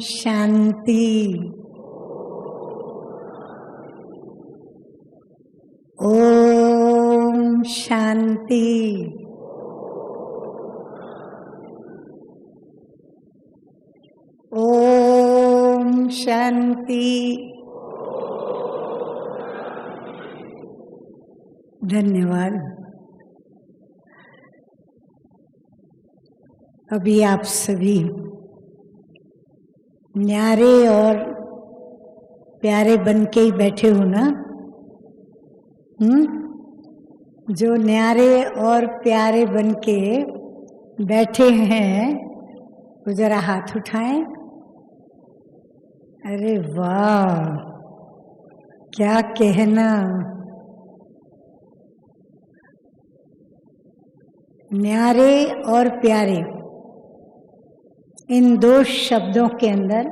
शांति। ओम शांति। ओम शांति। धन्यवाद। अभी आप सभी न्यारे और प्यारे बन के ही बैठे हो ना? जो न्यारे और प्यारे बन के बैठे हैं वो जरा हाथ उठाएं। अरे वाह, क्या कहना। न्यारे और प्यारे, इन दो शब्दों के अंदर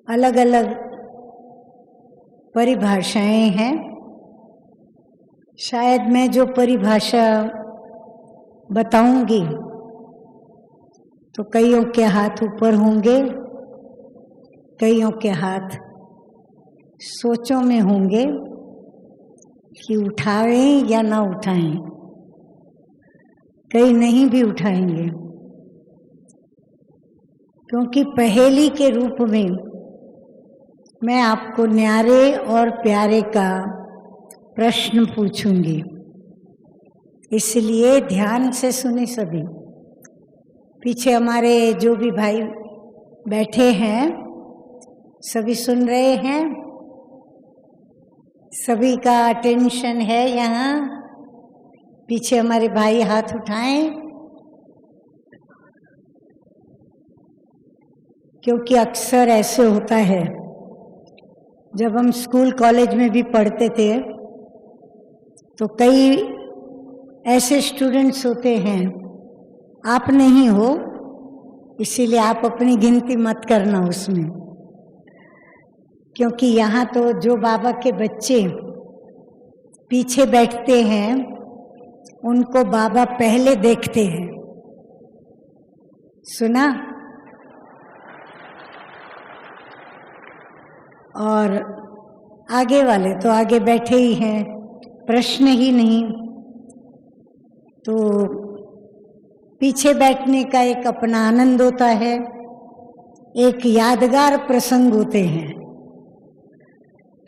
अलग अलग परिभाषाएं हैं। शायद मैं जो परिभाषा बताऊंगी तो कईयों के हाथ ऊपर होंगे, कईयों के हाथ सोचों में होंगे कि उठाएं या ना उठाएं। कई नहीं भी उठाएंगे, क्योंकि पहेली के रूप में मैं आपको न्यारे और प्यारे का प्रश्न पूछूंगी। इसलिए ध्यान से सुने सभी। पीछे हमारे जो भी भाई बैठे हैं सभी सुन रहे हैं, सभी का अटेंशन है यहाँ। पीछे हमारे भाई हाथ उठाएं, क्योंकि अक्सर ऐसे होता है जब हम स्कूल कॉलेज में भी पढ़ते थे तो कई ऐसे स्टूडेंट्स होते हैं, आप नहीं हो इसीलिए आप अपनी गिनती मत करना उसमें, क्योंकि यहाँ तो जो बाबा के बच्चे पीछे बैठते हैं उनको बाबा पहले देखते हैं। सुना? और आगे वाले तो आगे बैठे ही हैं, प्रश्न ही नहीं। तो पीछे बैठने का एक अपना आनंद होता है, एक यादगार प्रसंग होते हैं,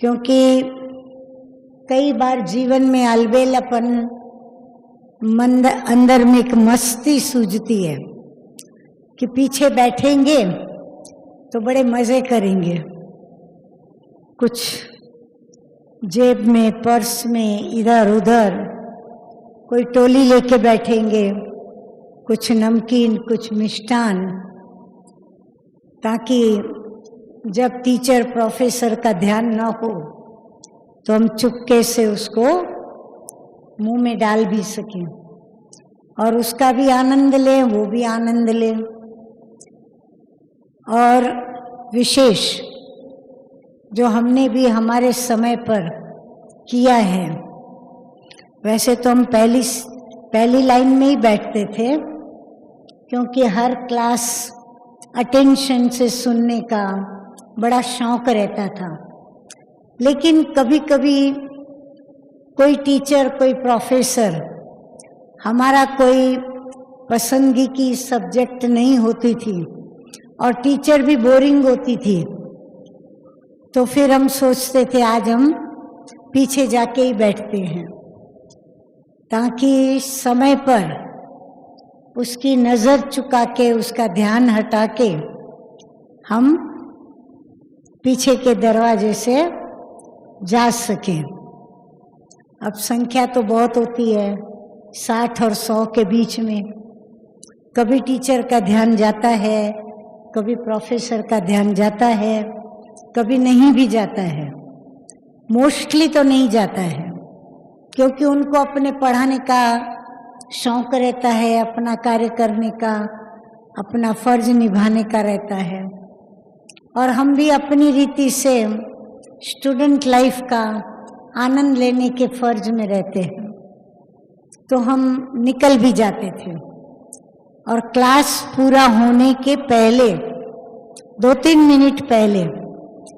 क्योंकि कई बार जीवन में अलबेलापन मन अंदर में एक मस्ती सूझती है कि पीछे बैठेंगे तो बड़े मजे करेंगे। कुछ जेब में, पर्स में, इधर उधर कोई टोली लेके बैठेंगे, कुछ नमकीन, कुछ मिष्ठान, ताकि जब टीचर प्रोफेसर का ध्यान ना हो तो हम चुपके से उसको मुंह में डाल भी सकें और उसका भी आनंद लें, वो भी आनंद लें। और विशेष जो हमने भी हमारे समय पर किया है, वैसे तो हम पहली लाइन में ही बैठते थे, क्योंकि हर क्लास अटेंशन से सुनने का बड़ा शौक रहता था। लेकिन कभी कभी कोई टीचर, कोई प्रोफेसर, हमारा कोई पसंदगी की सब्जेक्ट नहीं होती थी और टीचर भी बोरिंग होती थी, तो फिर हम सोचते थे आज हम पीछे जाके ही बैठते हैं, ताकि समय पर उसकी नज़र चुका के, उसका ध्यान हटा के हम पीछे के दरवाजे से जा सकें। अब संख्या तो बहुत होती है, 60 और 100 के बीच में। कभी टीचर का ध्यान जाता है, कभी प्रोफेसर का ध्यान जाता है, कभी नहीं भी जाता है। मोस्टली तो नहीं जाता है, क्योंकि उनको अपने पढ़ाने का शौक रहता है, अपना कार्य करने का, अपना फर्ज निभाने का रहता है। और हम भी अपनी रीति से स्टूडेंट लाइफ का आनंद लेने के फर्ज में रहते हैं, तो हम निकल भी जाते थे। और क्लास पूरा होने के पहले 2-3 मिनट पहले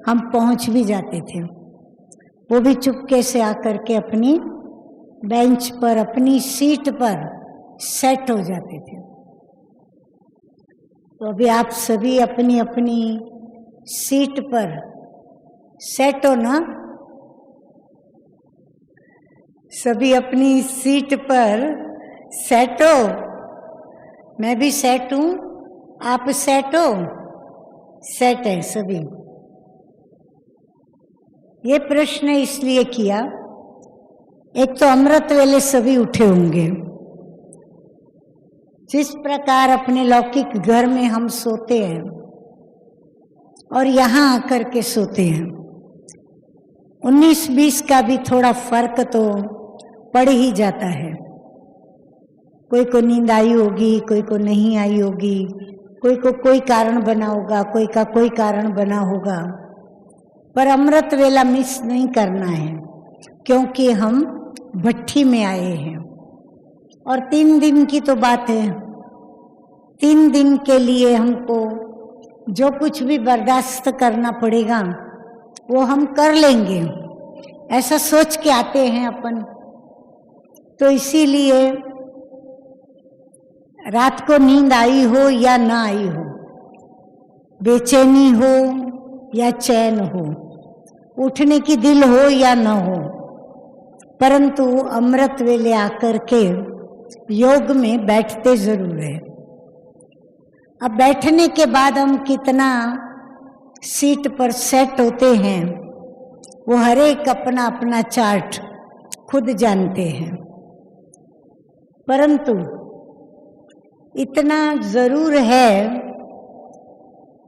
हम पहुंच भी जाते थे, वो भी चुपके से आकर के अपनी बेंच पर, अपनी सीट पर सेट हो जाते थे। तो अभी आप सभी अपनी अपनी सीट पर सेट हो ना? सभी अपनी सीट पर सेट हो? मैं भी सेट हूं, आप सेट हो? सेट है सभी। ये प्रश्न इसलिए किया, एक तो अमृत वेले सभी उठे होंगे। जिस प्रकार अपने लौकिक घर में हम सोते हैं और यहाँ आकर के सोते हैं, 19-20 का भी थोड़ा फर्क तो पड़ ही जाता है। कोई को नींद आई होगी, कोई को नहीं आई होगी, कोई को कोई कारण बना होगा, कोई का कोई कारण बना होगा, पर अमृत वेला मिस नहीं करना है, क्योंकि हम भट्ठी में आए हैं। और 3 दिन की तो बात है, 3 दिन के लिए हमको जो कुछ भी बर्दाश्त करना पड़ेगा वो हम कर लेंगे, ऐसा सोच के आते हैं अपन। तो इसीलिए रात को नींद आई हो या ना आई हो, बेचैनी हो या चैन हो, उठने की दिल हो या न हो, परंतु अमृत वेले आकर के योग में बैठते जरूर है। अब बैठने के बाद हम कितना सीट पर सेट होते हैं वो हर एक अपना अपना चार्ट खुद जानते हैं, परंतु इतना जरूर है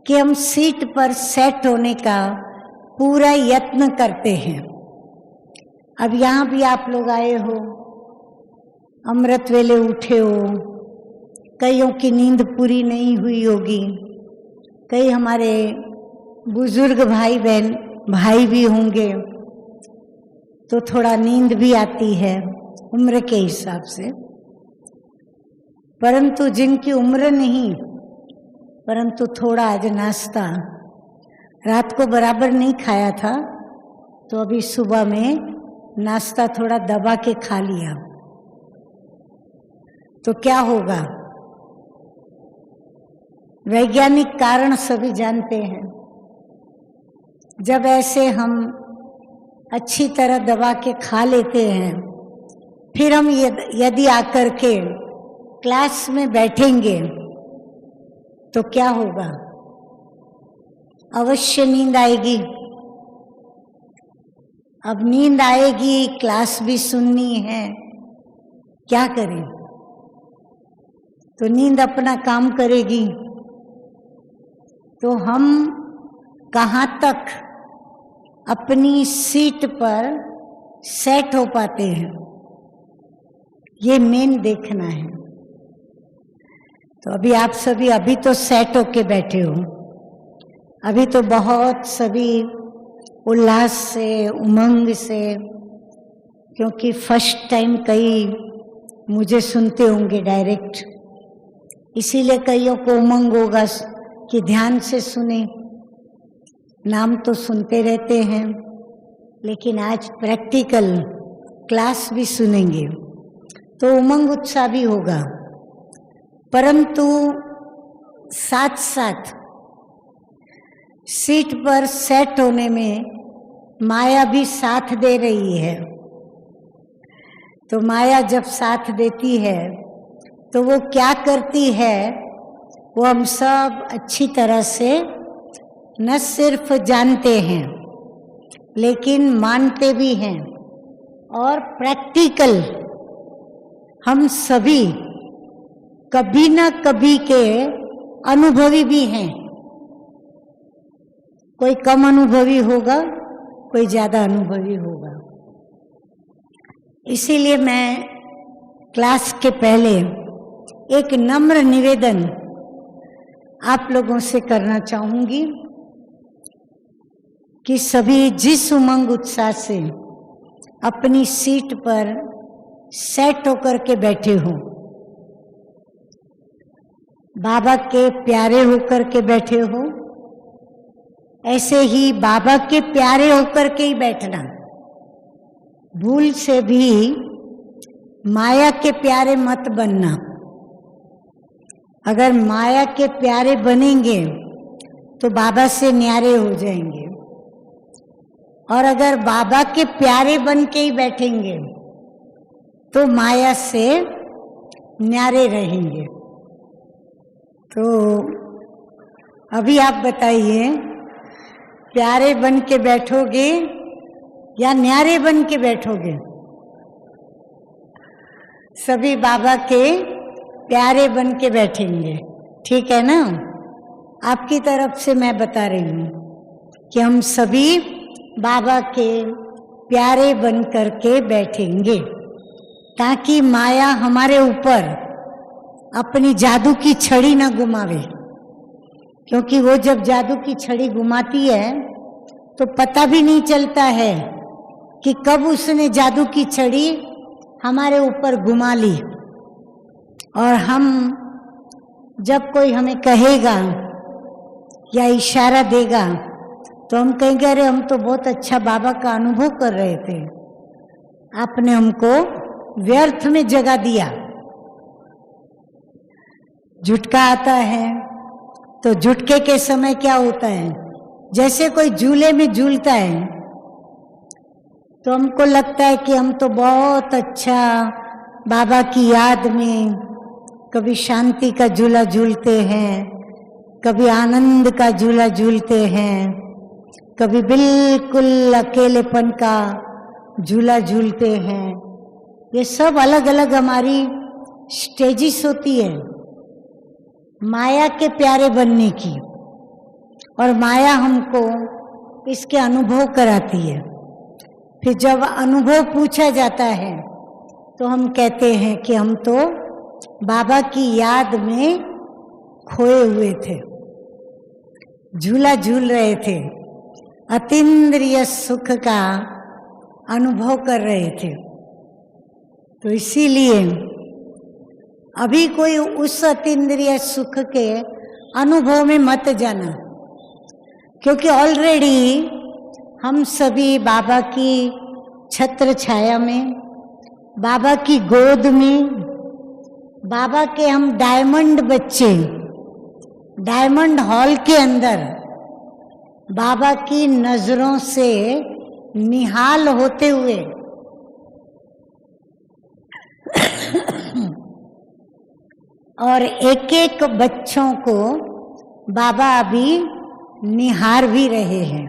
कि हम सीट पर सेट होने का पूरा यत्न करते हैं। अब यहाँ भी आप लोग आए हो, अमृत वेले उठे हो, कईयों की नींद पूरी नहीं हुई होगी, कई हमारे बुजुर्ग भाई बहन भाई भी होंगे, तो थोड़ा नींद भी आती है उम्र के हिसाब से। परंतु जिनकी उम्र नहीं, परंतु थोड़ा आज नाश्ता रात को बराबर नहीं खाया था, तो अभी सुबह में नाश्ता थोड़ा दबा के खा लिया, तो क्या होगा? वैज्ञानिक कारण सभी जानते हैं। जब ऐसे हम अच्छी तरह दबा के खा लेते हैं, फिर हम यदि आकर के क्लास में बैठेंगे तो क्या होगा? अवश्य नींद आएगी। अब नींद आएगी, क्लास भी सुननी है, क्या करें? तो नींद अपना काम करेगी। तो हम कहाँ तक अपनी सीट पर सेट हो पाते हैं, ये मेन देखना है। तो अभी आप सभी अभी तो सेट होके बैठे हो, अभी तो बहुत सभी उल्लास से, उमंग से, क्योंकि फर्स्ट टाइम कई मुझे सुनते होंगे डायरेक्ट, इसीलिए कईयों को उमंग होगा कि ध्यान से सुने। नाम तो सुनते रहते हैं, लेकिन आज प्रैक्टिकल क्लास भी सुनेंगे तो उमंग उत्साह भी होगा। परंतु साथ साथ सीट पर सेट होने में माया भी साथ दे रही है। तो माया जब साथ देती है तो वो क्या करती है, वो हम सब अच्छी तरह से न सिर्फ जानते हैं लेकिन मानते भी हैं, और प्रैक्टिकल हम सभी कभी न कभी के अनुभवी भी हैं। कोई कम अनुभवी होगा, कोई ज्यादा अनुभवी होगा। इसीलिए मैं क्लास के पहले एक नम्र निवेदन आप लोगों से करना चाहूंगी कि सभी जिस उमंग उत्साह से अपनी सीट पर सेट होकर के बैठे हो, बाबा के प्यारे होकर के बैठे हो, ऐसे ही बाबा के प्यारे होकर के ही बैठना। भूल से भी माया के प्यारे मत बनना। अगर माया के प्यारे बनेंगे तो बाबा से न्यारे हो जाएंगे, और अगर बाबा के प्यारे बन के ही बैठेंगे तो माया से न्यारे रहेंगे। तो अभी आप बताइए, प्यारे बन के बैठोगे या न्यारे बन के बैठोगे? सभी बाबा के प्यारे बन के बैठेंगे, ठीक है ना? आपकी तरफ से मैं बता रही हूँ कि हम सभी बाबा के प्यारे बन करके बैठेंगे, ताकि माया हमारे ऊपर अपनी जादू की छड़ी न घुमावे। क्योंकि वो जब जादू की छड़ी घुमाती है तो पता भी नहीं चलता है कि कब उसने जादू की छड़ी हमारे ऊपर घुमा ली। और हम जब कोई हमें कहेगा या इशारा देगा तो हम कहेंगे, अरे हम तो बहुत अच्छा बाबा का अनुभव कर रहे थे, आपने हमको व्यर्थ में जगा दिया। झुटका आता है तो झुटके के समय क्या होता है, जैसे कोई झूले में झूलता है तो हमको लगता है कि हम तो बहुत अच्छा बाबा की याद में कभी शांति का झूला झूलते हैं, कभी आनंद का झूला झूलते हैं, कभी बिल्कुल अकेलेपन का झूला झूलते हैं। ये सब अलग अलग हमारी स्टेजिस होती है माया के प्यारे बनने की, और माया हमको इसके अनुभव कराती है। फिर जब अनुभव पूछा जाता है तो हम कहते हैं कि हम तो बाबा की याद में खोए हुए थे, झूला झूल रहे थे, अतीन्द्रिय सुख का अनुभव कर रहे थे। तो इसीलिए अभी कोई उस अतीन्द्रिय सुख के अनुभव में मत जाना, क्योंकि ऑलरेडी हम सभी बाबा की छत्र छाया में, बाबा की गोद में, बाबा के हम डायमंड बच्चे, डायमंड हॉल के अंदर बाबा की नजरों से निहाल होते हुए और एक एक बच्चों को बाबा अभी निहार भी रहे हैं।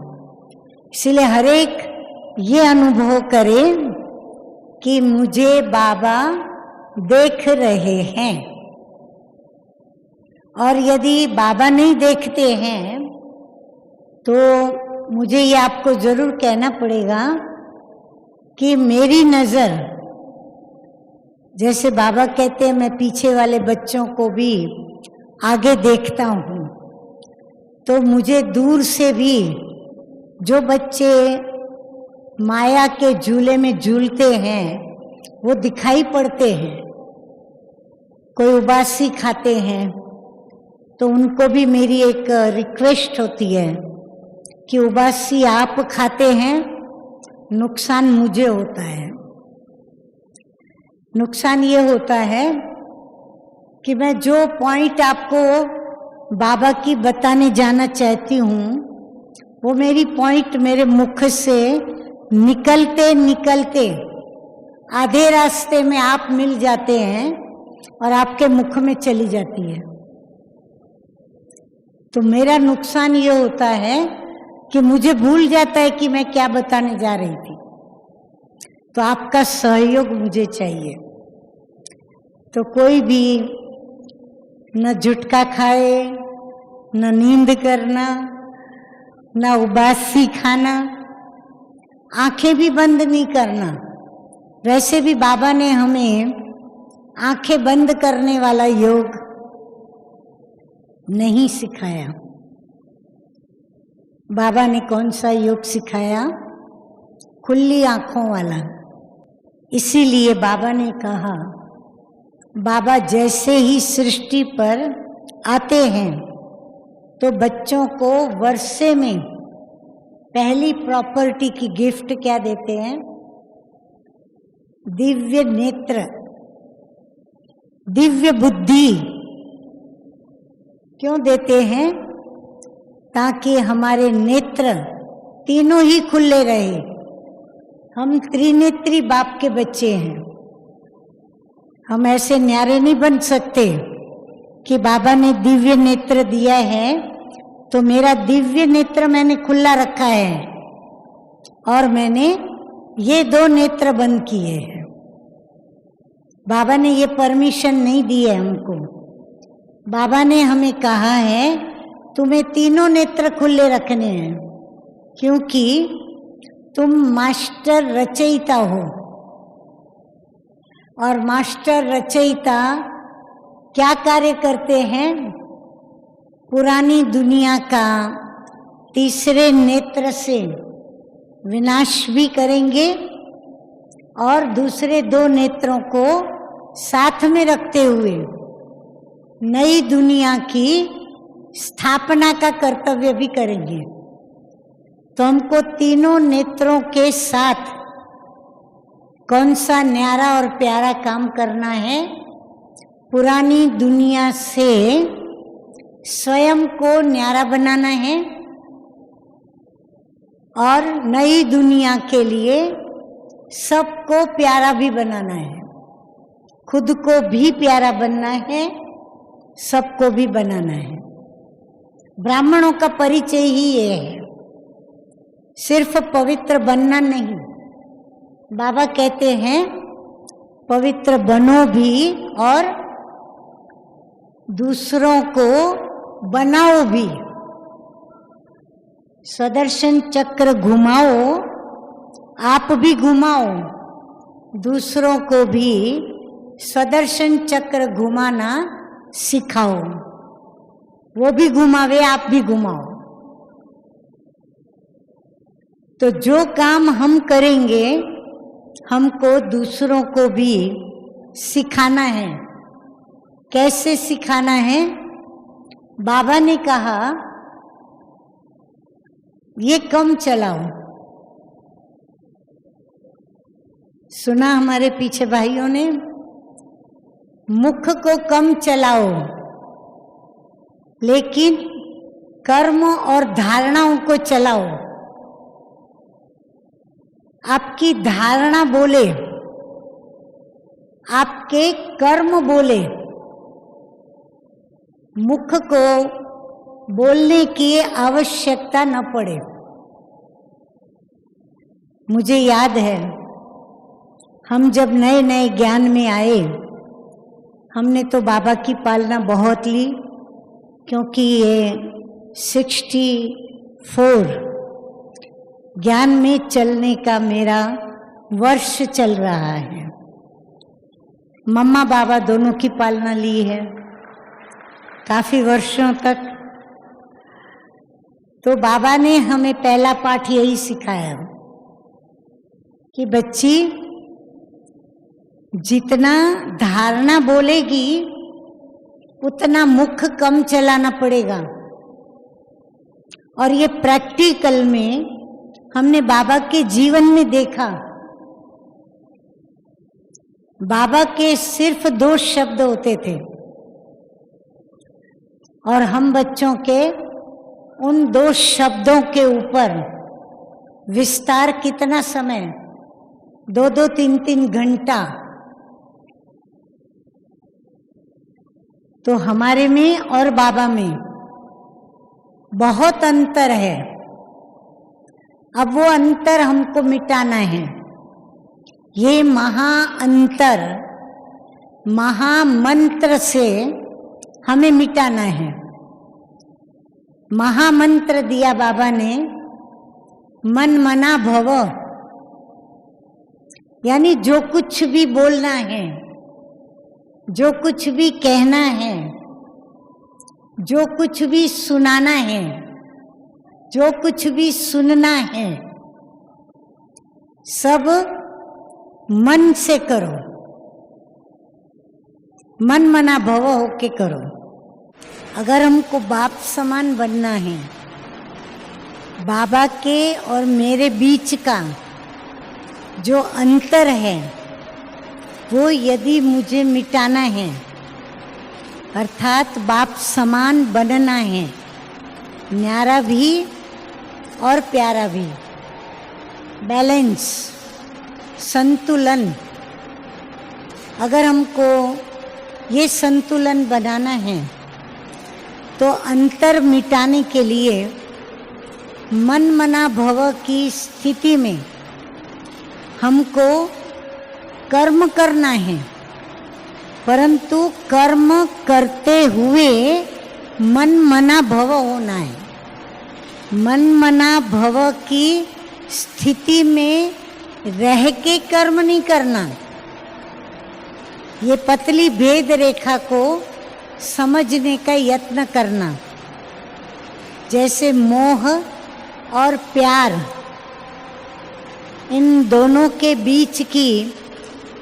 इसलिए हर एक ये अनुभव करे कि मुझे बाबा देख रहे हैं। और यदि बाबा नहीं देखते हैं तो मुझे ये आपको जरूर कहना पड़ेगा कि मेरी नजर, जैसे बाबा कहते हैं मैं पीछे वाले बच्चों को भी आगे देखता हूँ, तो मुझे दूर से भी जो बच्चे माया के झूले में झूलते हैं वो दिखाई पड़ते हैं। कोई उबासी खाते हैं तो उनको भी मेरी एक रिक्वेस्ट होती है कि उबासी आप खाते हैं, नुकसान मुझे होता है। नुकसान ये होता है कि मैं जो पॉइंट आपको बाबा की बताने जाना चाहती हूँ वो मेरी पॉइंट मेरे मुख से निकलते निकलते आधे रास्ते में आप मिल जाते हैं और आपके मुख में चली जाती है। तो मेरा नुकसान ये होता है कि मुझे भूल जाता है कि मैं क्या बताने जा रही थी। तो आपका सहयोग मुझे चाहिए। तो कोई भी न झुटका खाए, न नींद करना, न उबासी खाना, आंखें भी बंद नहीं करना। वैसे भी बाबा ने हमें आंखें बंद करने वाला योग नहीं सिखाया। बाबा ने कौन सा योग सिखाया? खुली आंखों वाला। इसीलिए बाबा ने कहा, बाबा जैसे ही सृष्टि पर आते हैं तो बच्चों को वर्षे में पहली प्रॉपर्टी की गिफ्ट क्या देते हैं? दिव्य नेत्र, दिव्य बुद्धि। क्यों देते हैं? ताकि हमारे नेत्र तीनों ही खुले रहे। हम त्रिनेत्री बाप के बच्चे हैं। हम ऐसे न्यारे नहीं बन सकते कि बाबा ने दिव्य नेत्र दिया है तो मेरा दिव्य नेत्र मैंने खुला रखा है और मैंने ये 2 नेत्र बंद किए हैं। बाबा ने ये परमिशन नहीं दी है हमको। बाबा ने हमें कहा है तुम्हें तीनों नेत्र खुले रखने हैं, क्योंकि तुम मास्टर रचयिता हो। और मास्टर रचयिता क्या कार्य करते हैं? पुरानी दुनिया का तीसरे नेत्र से विनाश भी करेंगे और दूसरे 2 नेत्रों को साथ में रखते हुए नई दुनिया की स्थापना का कर्तव्य भी करेंगे। तो हमको तीनों नेत्रों के साथ कौन सा न्यारा और प्यारा काम करना है? पुरानी दुनिया से स्वयं को न्यारा बनाना है और नई दुनिया के लिए सबको प्यारा भी बनाना है। खुद को भी प्यारा बनना है, सबको भी बनाना है। ब्राह्मणों का परिचय ही ये है, सिर्फ पवित्र बनना नहीं। बाबा कहते हैं पवित्र बनो भी और दूसरों को बनाओ भी। सुदर्शन चक्र घुमाओ, आप भी घुमाओ, दूसरों को भी सुदर्शन चक्र घुमाना सिखाओ। वो भी घुमावे, आप भी घुमाओ। तो जो काम हम करेंगे हमको दूसरों को भी सिखाना है। कैसे सिखाना है? बाबा ने कहा ये कम चलाओ। सुना हमारे पीछे भाइयों ने, मुख को कम चलाओ लेकिन कर्म और धारणाओं को चलाओ। आपकी धारणा बोले, आपके कर्म बोले। मुख को बोलने की आवश्यकता न पड़े। मुझे याद है हम जब नए नए ज्ञान में आए, हमने तो बाबा की पालना बहुत ली, क्योंकि ये 64 ज्ञान में चलने का मेरा वर्ष चल रहा है। मम्मा बाबा दोनों की पालना ली है काफी वर्षों तक। तो बाबा ने हमें पहला पाठ यही सिखाया कि बच्ची जितना धारणा बोलेगी उतना मुख कम चलाना पड़ेगा। और ये प्रैक्टिकल में हमने बाबा के जीवन में देखा। बाबा के सिर्फ 2 शब्द होते थे और हम बच्चों के उन 2 शब्दों के ऊपर विस्तार कितना समय, 2-2, 3-3 घंटा। तो हमारे में और बाबा में बहुत अंतर है। अब वो अंतर हमको मिटाना है। ये महा अंतर महामंत्र से हमें मिटाना है। महामंत्र दिया बाबा ने, मन मना भव, यानी जो कुछ भी बोलना है, जो कुछ भी कहना है, जो कुछ भी सुनाना है, जो कुछ भी सुनना है, सब मन से करो, मन मना भव होके करो। अगर हमको बाप समान बनना है बाबा के और मेरे बीच का जो अंतर है वो यदि मुझे मिटाना है, अर्थात बाप समान बनना है, न्यारा भी और प्यारा भी, बैलेंस, संतुलन, अगर हमको ये संतुलन बनाना है तो अंतर मिटाने के लिए मन मना भव की स्थिति में हमको कर्म करना है, परंतु कर्म करते हुए मन मना भव होना है। मन मना भव की स्थिति में रह के कर्म नहीं करना। ये पतली भेद रेखा को समझने का यत्न करना। जैसे मोह और प्यार, इन दोनों के बीच की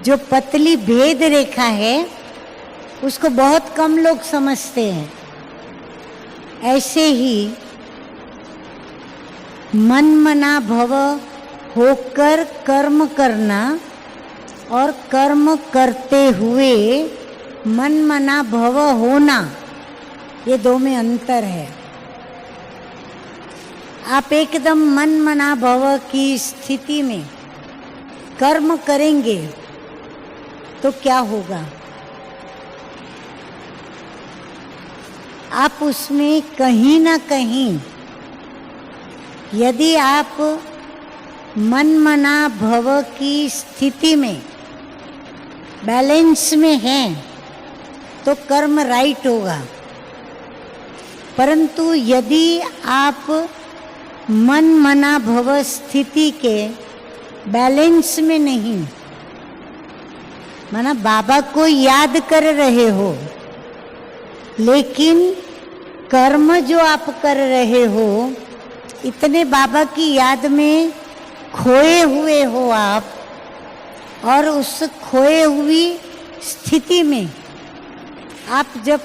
जो पतली भेद रेखा है उसको बहुत कम लोग समझते हैं। ऐसे ही मन मना भव होकर कर्म करना और कर्म करते हुए मन मना भव होना, ये दो में अंतर है। आप एकदम मन मना भव की स्थिति में कर्म करेंगे तो क्या होगा? आप उसमें कहीं ना कहीं, यदि आप मन मना भव की स्थिति में बैलेंस में हैं तो कर्म राइट होगा। परंतु यदि आप मन मना भव स्थिति के बैलेंस में नहीं, माना बाबा को याद कर रहे हो लेकिन कर्म जो आप कर रहे हो इतने बाबा की याद में खोए हुए हो आप, और उस खोए हुई स्थिति में आप जब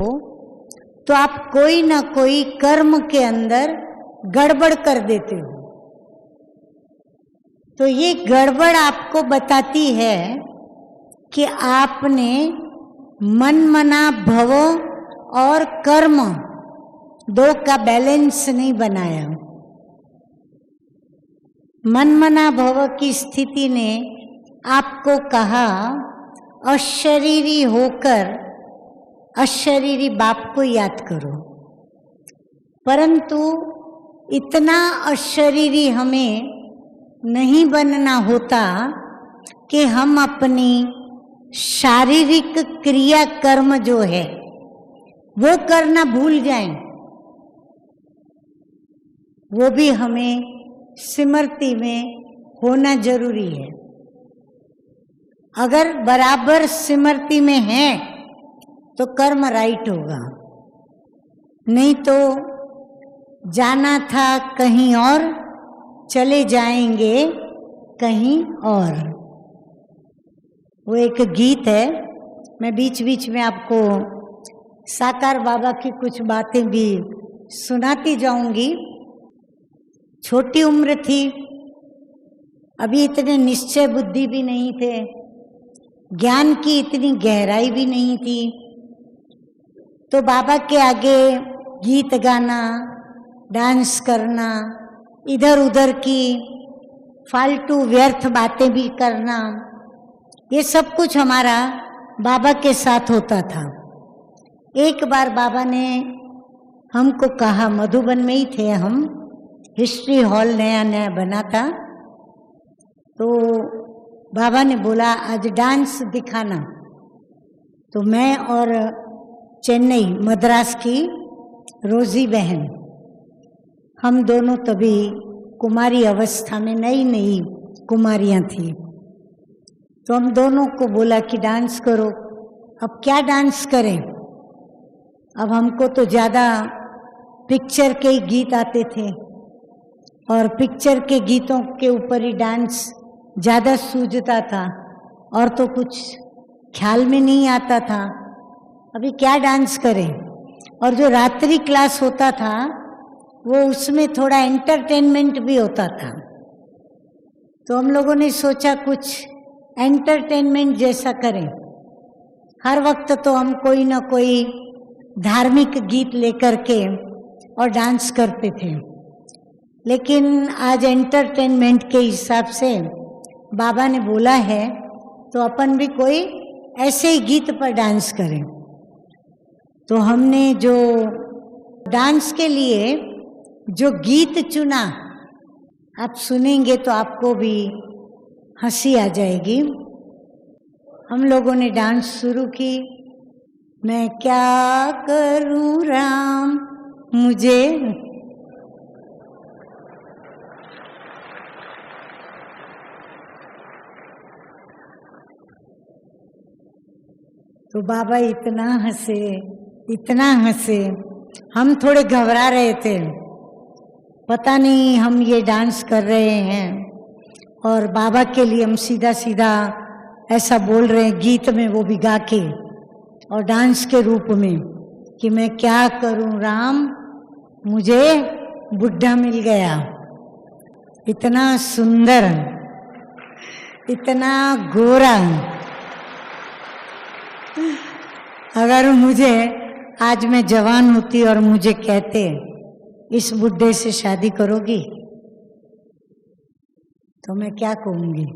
हो तो आप कोई ना कोई कर्म के अंदर गड़बड़ कर देते हो। तो ये गड़बड़ आपको बताती है कि आपने मन मना भव और कर्म दो का बैलेंस नहीं बनाया। मन मना भव की स्थिति ने आपको कहा अशरीरी होकर अशरीरी बाप को याद करो, परंतु इतना अशरीरी हमें नहीं बनना होता कि हम अपनी शारीरिक क्रिया कर्म जो है वो करना भूल जाएं। वो भी हमें स्मृति में होना जरूरी है। अगर बराबर स्मृति में है तो कर्म राइट होगा, नहीं तो जाना था कहीं और, चले जाएंगे कहीं और। वो एक गीत है, मैं बीच बीच में आपको साकार बाबा की कुछ बातें भी सुनाती जाऊंगी। छोटी उम्र थी, अभी इतने निश्चय बुद्धि भी नहीं थे, ज्ञान की इतनी गहराई भी नहीं थी, तो बाबा के आगे गीत गाना, डांस करना, इधर उधर की फालतू व्यर्थ बातें भी करना, ये सब कुछ हमारा बाबा के साथ होता था। एक बार बाबा ने हमको कहा, मधुबन में ही थे हम, हिस्ट्री हॉल नया नया बना था, तो बाबा ने बोला आज डांस दिखाना। तो मैं और चेन्नई मद्रास की रोजी बहन, हम दोनों तभी कुमारी अवस्था में नई नई कुमारियां थी, तो हम दोनों को बोला कि डांस करो। अब क्या डांस करें? अब हमको तो ज़्यादा पिक्चर के ही गीत आते थे और पिक्चर के गीतों के ऊपर ही डांस ज़्यादा सूझता था, और तो कुछ ख्याल में नहीं आता था अभी क्या डांस करें। और जो रात्रि क्लास होता था वो उसमें थोड़ा एंटरटेनमेंट भी होता था। तो हम लोगों ने सोचा कुछ एंटरटेनमेंट जैसा करें। हर वक्त तो हम कोई ना कोई धार्मिक गीत लेकर के और डांस करते थे, लेकिन आज एंटरटेनमेंट के हिसाब से बाबा ने बोला है तो अपन भी कोई ऐसे ही गीत पर डांस करें। तो हमने जो डांस के लिए जो गीत चुना, आप सुनेंगे तो आपको भी हंसी आ जाएगी। हम लोगों ने डांस शुरू की। मैं क्या करूं राम मुझे, तो बाबा इतना हंसे, हम थोड़े घबरा रहे थे, पता नहीं हम ये डांस कर रहे हैं और बाबा के लिए हम सीधा सीधा ऐसा बोल रहे हैं गीत में, वो भी गा के और डांस के रूप में कि मैं क्या करूं राम मुझे बुढ़ा मिल गया। इतना सुंदर, इतना गोरा, अगर मुझे आज मैं जवान होती और मुझे कहते इस बुड्ढे से शादी करोगी, तो मैं क्या कहूंगी?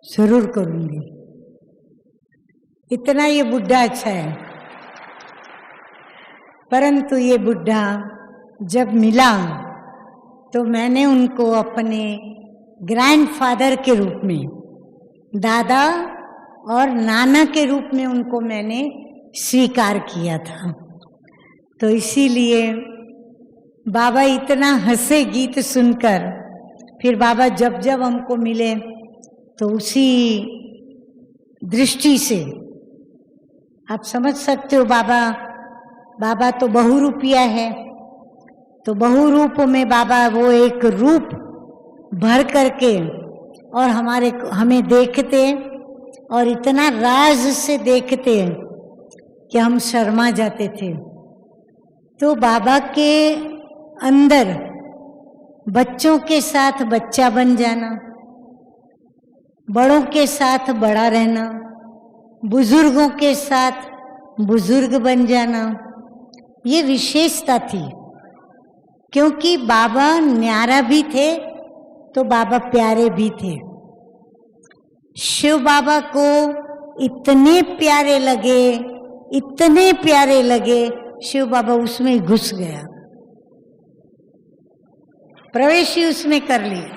जरूर करूंगी। इतना ये बुड्ढा अच्छा है। परंतु ये बुड्ढा जब मिला तो मैंने उनको अपने ग्रैंडफादर के रूप में, दादा और नाना के रूप में उनको मैंने स्वीकार किया था। तो इसीलिए बाबा इतना हंसे गीत सुनकर। फिर बाबा जब जब हमको मिले तो उसी दृष्टि से आप समझ सकते हो, बाबा तो बहुरूपिया है। तो बहुरूप में बाबा वो एक रूप भर करके और हमें देखते और इतना राज से देखते कि हम शर्मा जाते थे। तो बाबा के अंदर बच्चों के साथ बच्चा बन जाना, बड़ों के साथ बड़ा रहना, बुजुर्गों के साथ बुजुर्ग बन जाना, ये विशेषता थी। क्योंकि बाबा न्यारा भी थे तो बाबा प्यारे भी थे। शिव बाबा को इतने प्यारे लगे, शिव बाबा उसमें घुस गया, प्रवेश ही उसमें कर लिया।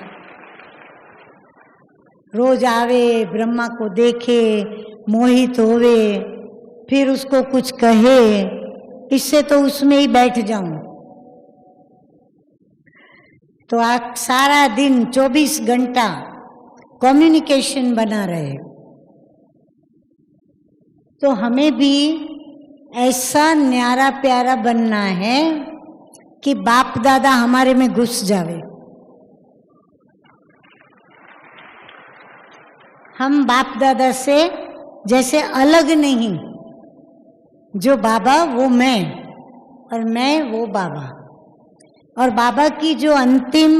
रोज आवे, ब्रह्मा को देखे, मोहित होवे, फिर उसको कुछ कहे, इससे तो उसमें ही बैठ जाऊं। तो आज सारा दिन 24 घंटा कम्युनिकेशन बना रहे। तो हमें भी ऐसा न्यारा प्यारा बनना है कि बाप दादा हमारे में घुस जावे। हम बाप दादा से जैसे अलग नहीं, जो बाबा वो मैं और मैं वो बाबा। और बाबा की जो अंतिम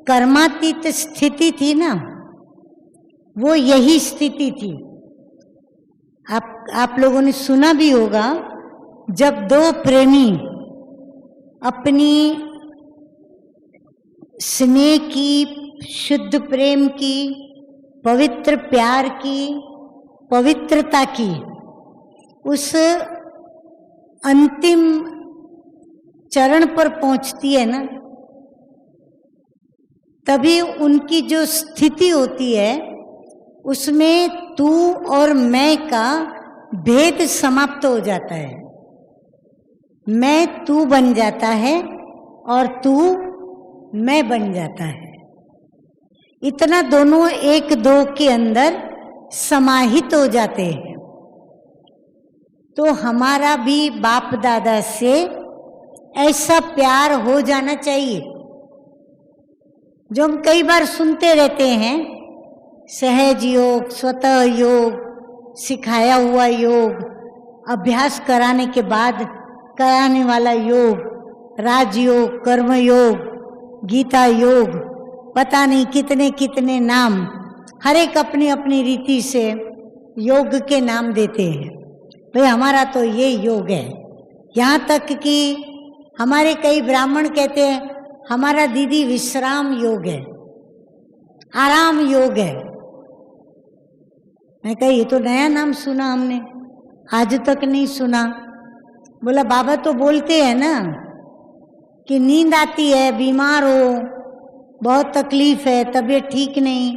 कर्मातीत स्थिति थी ना, वो यही स्थिति थी। आप लोगों ने सुना भी होगा, जब दो प्रेमी अपनी स्नेह की, शुद्ध प्रेम की, पवित्र प्यार की, पवित्रता की उस अंतिम चरण पर पहुंचती है ना, तभी उनकी जो स्थिति होती है उसमें तू और मैं का भेद समाप्त हो जाता है। मैं तू बन जाता है और तू मैं बन जाता है। इतना दोनों एक दो के अंदर समाहित हो जाते हैं। तो हमारा भी बाप दादा से ऐसा प्यार हो जाना चाहिए जो हम कई बार सुनते रहते हैं, सहज योग, स्वतः योग, सिखाया हुआ योग, अभ्यास कराने के बाद कराने वाला योग, राजयोग, कर्मयोग, गीता योग, पता नहीं कितने कितने नाम, हर एक अपनी अपनी रीति से योग के नाम देते हैं। भाई हमारा तो ये योग है। यहाँ तक कि हमारे कई ब्राह्मण कहते हैं हमारा दीदी विश्राम योग है, आराम योग है। मैं कही ये तो नया नाम सुना हमने, आज तक नहीं सुना। बोला बाबा तो बोलते हैं ना कि नींद आती है, बीमार हो, बहुत तकलीफ है, तबीयत ठीक नहीं,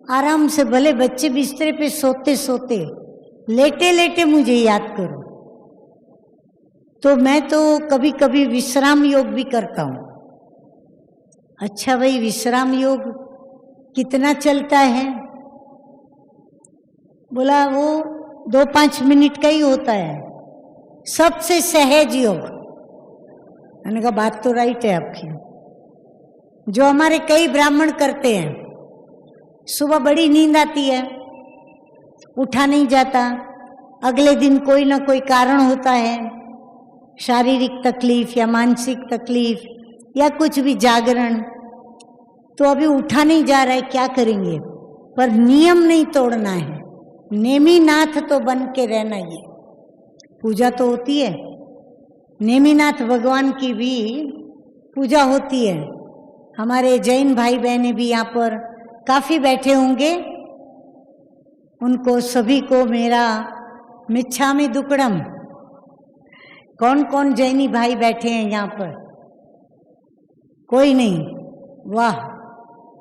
आराम से भले बच्चे बिस्तर पे सोते सोते लेटे लेटे मुझे याद करो। तो मैं तो कभी कभी विश्राम योग भी करता हूँ। अच्छा भाई विश्राम योग कितना चलता है? बोला वो 2-5 मिनट का ही होता है, सबसे सहज योग। मैंने कहा बात तो राइट है आपकी, जो हमारे कई ब्राह्मण करते हैं। सुबह बड़ी नींद आती है, उठा नहीं जाता, अगले दिन कोई ना कोई कारण होता है, शारीरिक तकलीफ या मानसिक तकलीफ या कुछ भी, जागरण, तो अभी उठा नहीं जा रहा है, क्या करेंगे? पर नियम नहीं तोड़ना है, नेमीनाथ तो बन के रहना ही है। पूजा तो होती है, नेमीनाथ भगवान की भी पूजा होती है। हमारे जैन भाई बहनें भी यहाँ पर काफी बैठे होंगे, उनको सभी को मेरा मिच्छामी दुक्कड़म। कौन कौन जैनी भाई बैठे हैं यहाँ पर? कोई नहीं? वाह,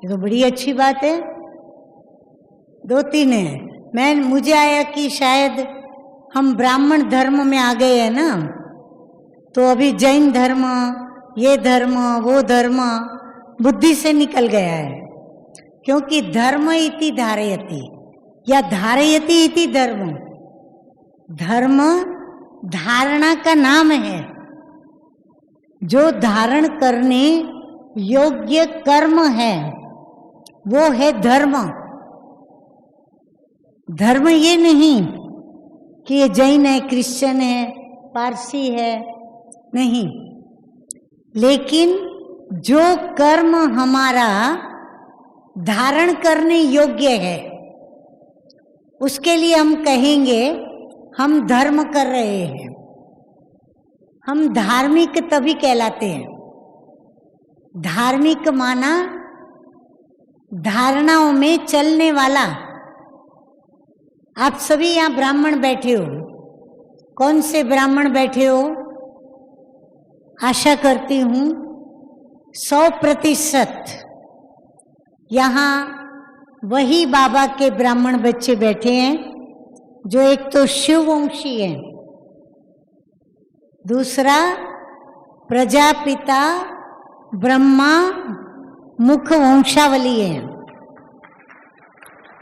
ये तो बड़ी अच्छी बात है। 2-3 है। मुझे आया कि शायद हम ब्राह्मण धर्म में आ गए हैं ना, तो अभी जैन धर्म, ये धर्म, वो धर्म बुद्धि से निकल गया है। क्योंकि धर्म इति धारयति या धारयति इति धर्म, धर्म धारणा का नाम है। जो धारण करने योग्य कर्म है वो है धर्म। धर्म ये नहीं कि ये जैन है, क्रिश्चियन है, पारसी है, नहीं। लेकिन जो कर्म हमारा धारण करने योग्य है उसके लिए हम कहेंगे हम धर्म कर रहे हैं। हम धार्मिक तभी कहलाते हैं। धार्मिक माना धारणाओं में चलने वाला। आप सभी यहाँ ब्राह्मण बैठे हो, कौन से ब्राह्मण बैठे हो? आशा करती हूँ 100% यहाँ वही बाबा के ब्राह्मण बच्चे बैठे हैं जो एक तो शिववंशी है, दूसरा प्रजापिता ब्रह्मा मुख वंशावली है,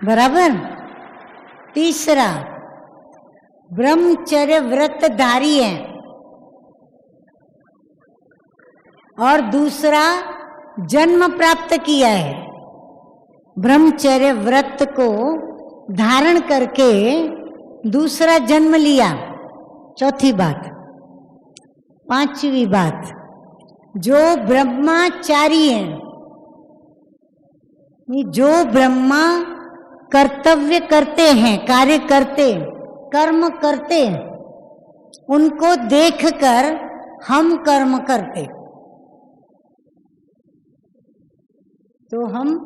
बराबर। तीसरा ब्रह्मचर्य व्रतधारी है, और दूसरा जन्म प्राप्त किया है, ब्रह्मचर्य व्रत को धारण करके दूसरा जन्म लिया। चौथी बात। पांचवी बात, जो ब्रह्मचारी है, जो ब्रह्मा कर्तव्य करते हैं, कार्य करते, कर्म करते, उनको देखकर हम कर्म करते, तो हम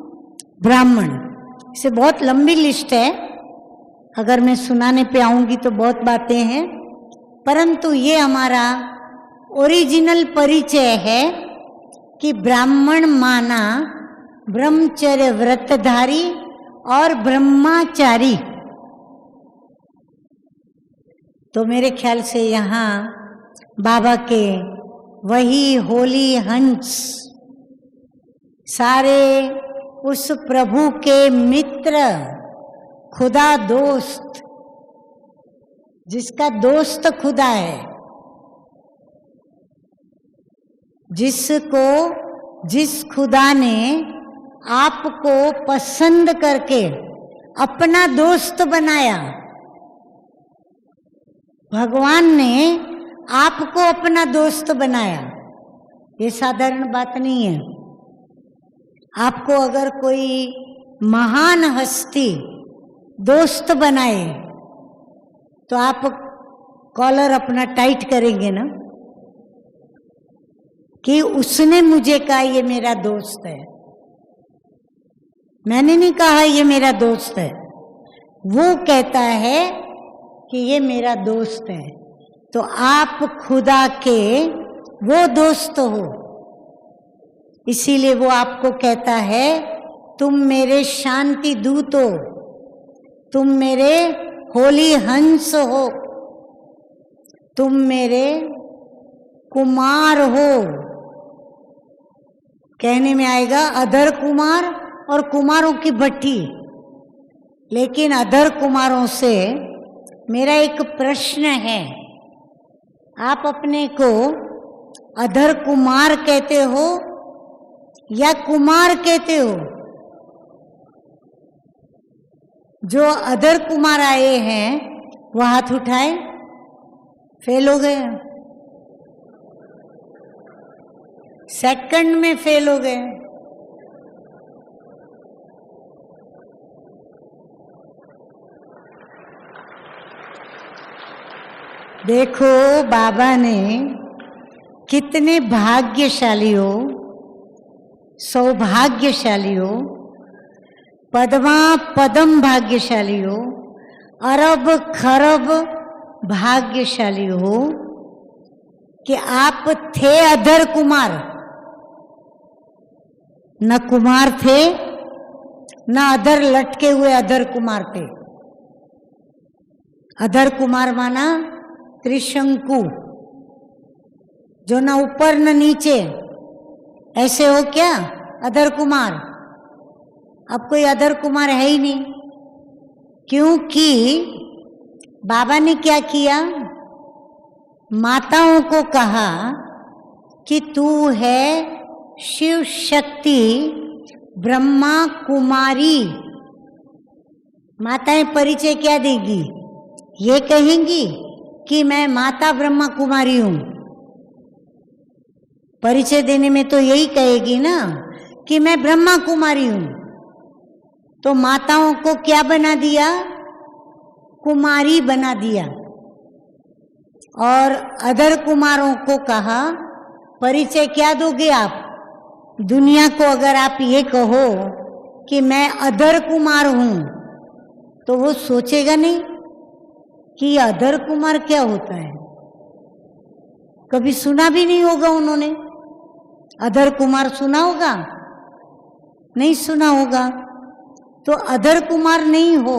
ब्राह्मण। इसे बहुत लंबी लिस्ट है, अगर मैं सुनाने पे आऊंगी तो बहुत बातें हैं, परंतु ये हमारा ओरिजिनल परिचय है कि ब्राह्मण माना ब्रह्मचर्य व्रतधारी और ब्रह्मचारी। तो मेरे ख्याल से यहाँ बाबा के वही होली हंस, सारे उस प्रभु के मित्र, खुदा दोस्त, जिसका दोस्त खुदा है, जिसको, जिस खुदा ने आपको पसंद करके अपना दोस्त बनाया, भगवान ने आपको अपना दोस्त बनाया, ये साधारण बात नहीं है। आपको अगर कोई महान हस्ती दोस्त बनाए तो आप कॉलर अपना टाइट करेंगे ना, कि उसने मुझे कहा ये मेरा दोस्त है, मैंने नहीं कहा ये मेरा दोस्त है, वो कहता है कि ये मेरा दोस्त है। तो आप खुदा के वो दोस्त हो, इसीलिए वो आपको कहता है तुम मेरे शांति दूत हो, तुम मेरे होली हंस हो, तुम मेरे कुमार हो। कहने में आएगा अधर कुमार और कुमारों की भट्टी, लेकिन अधर कुमारों से मेरा एक प्रश्न है, आप अपने को अधर कुमार कहते हो या कुमार कहते हो? जो अधर कुमार आए हैं वो हाथ उठाए, फेल हो गए, सेकंड में फेल हो गए। देखो बाबा ने कितने भाग्यशाली हो, सौभाग्यशाली हो, पद्मा पदम भाग्यशाली हो, अरब खरब भाग्यशाली हो कि आप थे अधर कुमार। न कुमार थे न अधर लटके हुए अधर कुमार थे। अधर कुमार माना त्रिशंकु, जो न ऊपर न नीचे, ऐसे हो क्या अधर कुमार? अब कोई अधर कुमार है ही नहीं, क्योंकि बाबा ने क्या किया, माताओं को कहा कि तू है शिव शक्ति ब्रह्मा कुमारी। माताएं परिचय क्या देगी? ये कहेंगी कि मैं माता ब्रह्मा कुमारी हूं। परिचय देने में तो यही कहेगी ना कि मैं ब्रह्मा कुमारी हूं। तो माताओं को क्या बना दिया? कुमारी बना दिया। और अधर कुमारों को कहा परिचय क्या दोगे आप? दुनिया को अगर आप ये कहो कि मैं अधर कुमार हूं तो वो सोचेगा नहीं कि अधर कुमार क्या होता है। कभी सुना भी नहीं होगा उन्होंने। अधर कुमार सुना होगा? नहीं सुना होगा। तो अधर कुमार नहीं हो।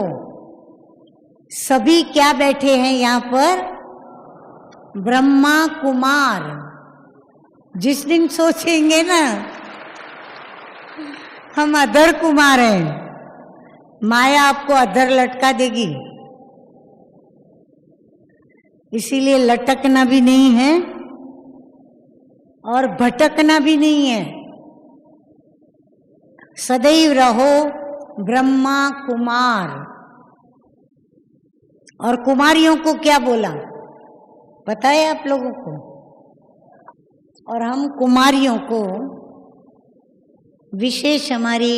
सभी क्या बैठे हैं यहाँ पर? ब्रह्मा कुमार। जिस दिन सोचेंगे ना हम अधर कुमार हैं, माया आपको अधर लटका देगी। इसीलिए लटकना भी नहीं है और भटकना भी नहीं है। सदैव रहो ब्रह्मा कुमार। और कुमारियों को क्या बोला पता है आप लोगों को? और हम कुमारियों को विशेष हमारी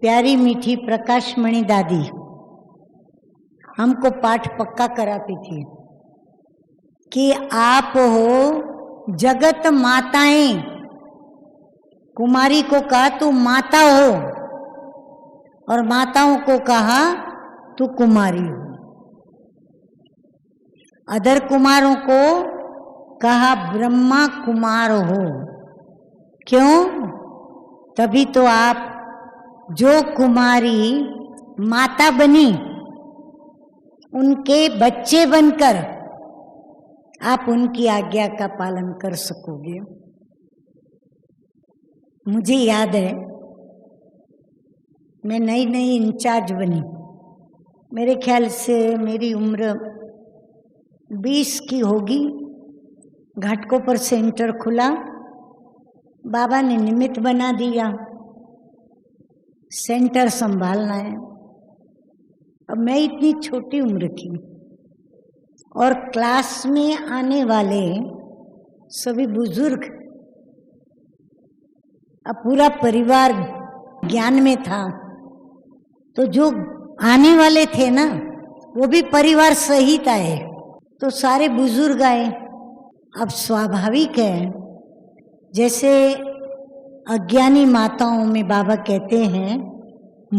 प्यारी मीठी प्रकाशमणि दादी हमको पाठ पक्का कराती थी कि आप हो जगत माताएं। कुमारी को कहा तू माता हो और माताओं को कहा तू कुमारी हो। अधर कुमारों को कहा ब्रह्मा कुमार हो। क्यों? तभी तो आप जो कुमारी माता बनी उनके बच्चे बनकर आप उनकी आज्ञा का पालन कर सकोगे। मुझे याद है मैं नई नई इंचार्ज बनी, मेरे ख्याल से मेरी उम्र 20 की होगी। घाटकोपर सेंटर खुला, बाबा ने निमित्त बना दिया, सेंटर संभालना है। अब मैं इतनी छोटी उम्र की और क्लास में आने वाले सभी बुजुर्ग अब पूरा परिवार ज्ञान में था, तो जो आने वाले थे ना वो भी परिवार सहित आए, तो सारे बुजुर्ग आए। अब स्वाभाविक है, जैसे अज्ञानी माताओं में बाबा कहते हैं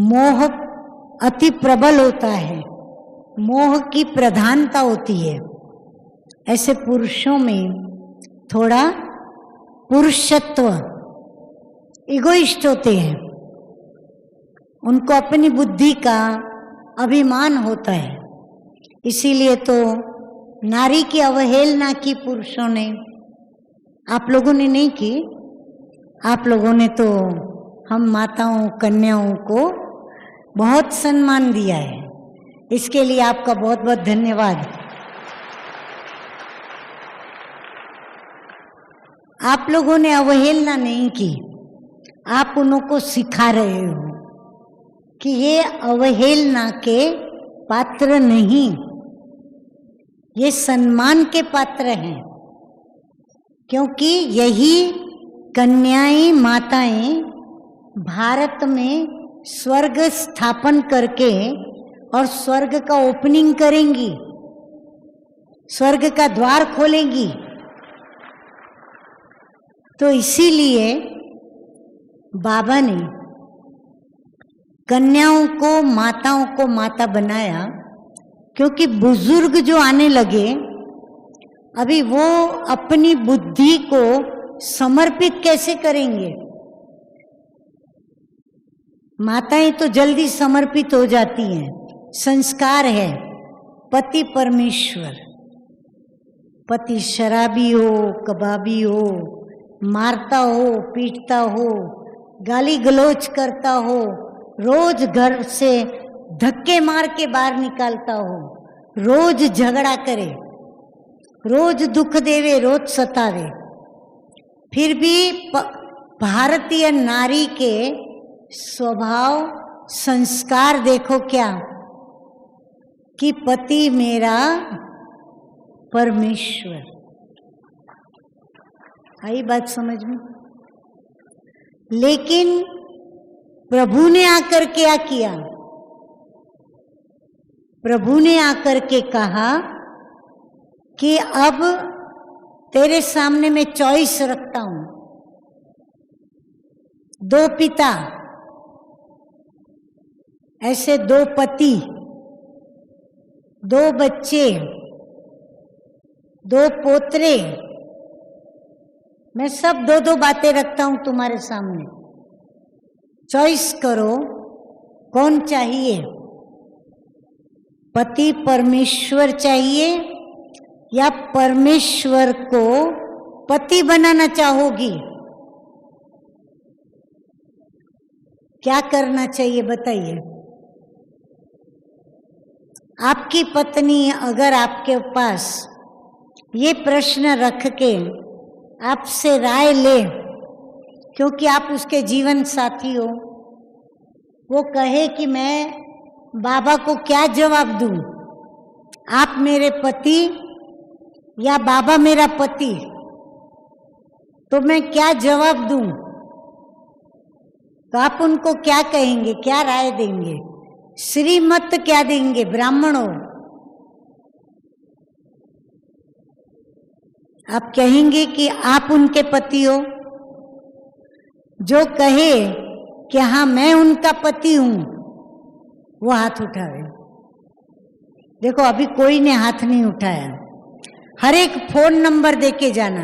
मोह अति प्रबल होता है, मोह की प्रधानता होती है, ऐसे पुरुषों में थोड़ा पुरुषत्व, इगोइस्ट होते हैं, उनको अपनी बुद्धि का अभिमान होता है। इसीलिए तो नारी की अवहेलना की पुरुषों ने, आप लोगों ने नहीं की, आप लोगों ने तो हम माताओं कन्याओं को बहुत सम्मान दिया है, इसके लिए आपका बहुत बहुत धन्यवाद। आप लोगों ने अवहेलना नहीं की, आप उनको सिखा रहे हो कि ये अवहेलना के पात्र नहीं, ये सम्मान के पात्र हैं, क्योंकि यही कन्याएं माताएं भारत में स्वर्ग स्थापन करके और स्वर्ग का ओपनिंग करेंगी, स्वर्ग का द्वार खोलेंगी। तो इसीलिए बाबा ने कन्याओं को माता बनाया, क्योंकि बुजुर्ग जो आने लगे अभी वो अपनी बुद्धि को समर्पित कैसे करेंगे। माताएं तो जल्दी समर्पित हो जाती हैं, संस्कार है। पति परमेश्वर, पति शराबी हो, कबाबी हो, मारता हो, पीटता हो, गाली गलौज करता हो, रोज घर से धक्के मार के बाहर निकालता हो, रोज झगड़ा करे, रोज दुख देवे, रोज सतावे, फिर भी भारतीय नारी के स्वभाव संस्कार देखो क्या, कि पति मेरा परमेश्वर। आई बात समझ में? लेकिन प्रभु ने आकर क्या किया? प्रभु ने आकर के कहा कि अब तेरे सामने मैं चॉइस रखता हूं, दो पिता, ऐसे दो पति, दो बच्चे, दो पोतरे, मैं सब दो दो बातें रखता हूं तुम्हारे सामने, चॉइस करो कौन चाहिए। पति परमेश्वर चाहिए या परमेश्वर को पति बनाना चाहोगी? क्या करना चाहिए बताइए। आपकी पत्नी अगर आपके पास ये प्रश्न रख के आपसे राय ले, क्योंकि आप उसके जीवन साथी हो, वो कहे कि मैं बाबा को क्या जवाब दूं, आप मेरे पति या बाबा मेरा पति, तो मैं क्या जवाब दूं? तो आप उनको क्या कहेंगे, क्या राय देंगे? श्रीमत क्या देंगे? ब्राह्मणों, आप कहेंगे कि आप उनके पति हो? जो कहे कि हाँ मैं उनका पति हूं, वो हाथ उठावे। देखो अभी कोई ने हाथ नहीं उठाया। हर एक फोन नंबर देके जाना।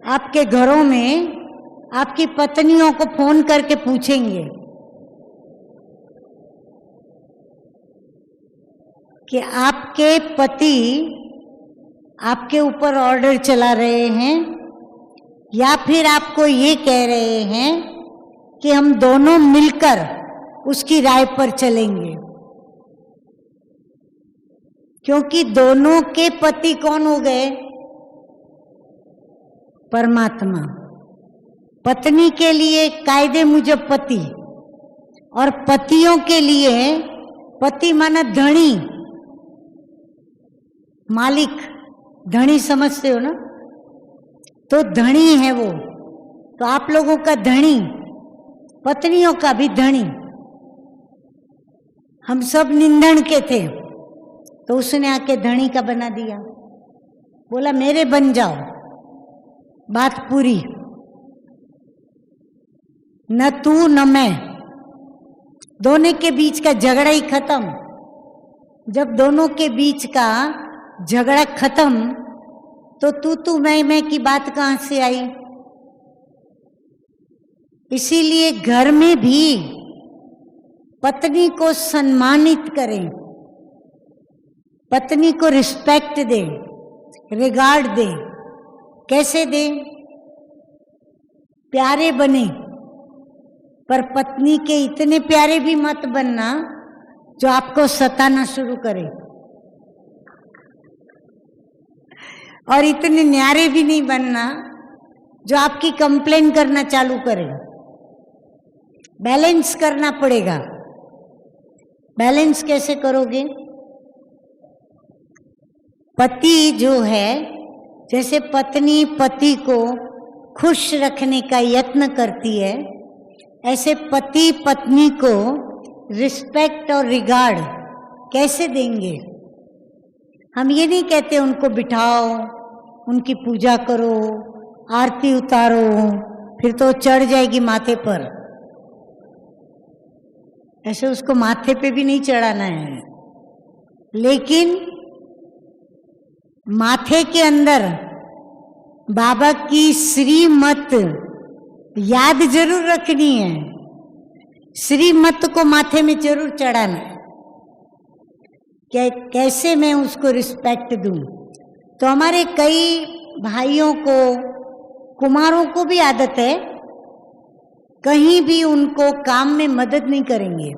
आपके घरों में आपकी पत्नियों को फोन करके पूछेंगे कि आपके पति आपके ऊपर ऑर्डर चला रहे हैं या फिर आपको ये कह रहे हैं कि हम दोनों मिलकर उसकी राय पर चलेंगे। क्योंकि दोनों के पति कौन हो गए? परमात्मा। पत्नी के लिए कायदे मुजब पति, और पतियों के लिए पति माना धनी, मालिक। धनी समझते हो ना? तो धनी है वो, तो आप लोगों का धनी, पत्नियों का भी धनी, हम सब निंदन के थे, तो उसने आके धनी का बना दिया, बोला मेरे बन जाओ, बात पूरी, न तू न मैं, दोनों के बीच का झगड़ा ही खत्म। जब दोनों के बीच का झगड़ा खत्म तो तू मैं की बात कहां से आई? इसीलिए घर में भी पत्नी को सम्मानित करें, पत्नी को रिस्पेक्ट दें, रिगार्ड दें। कैसे दें? प्यारे बने, पर पत्नी के इतने प्यारे भी मत बनना जो आपको सताना शुरू करे, और इतने न्यारे भी नहीं बनना जो आपकी कंप्लेन करना चालू करे। बैलेंस करना पड़ेगा। बैलेंस कैसे करोगे? पति जो है, जैसे पत्नी पति को खुश रखने का यत्न करती है, ऐसे पति पत्नी को रिस्पेक्ट और रिगार्ड कैसे देंगे? हम ये नहीं कहते उनको बिठाओ, उनकी पूजा करो, आरती उतारो, फिर तो चढ़ जाएगी माथे पर। ऐसे उसको माथे पे भी नहीं चढ़ाना है, लेकिन माथे के अंदर बाबा की श्रीमत याद जरूर रखनी है, श्रीमत को माथे में जरूर चढ़ाना है। कैसे मैं उसको रिस्पेक्ट दूं? तो हमारे कई भाइयों को, कुमारों को भी आदत है, कहीं भी उनको काम में मदद नहीं करेंगे।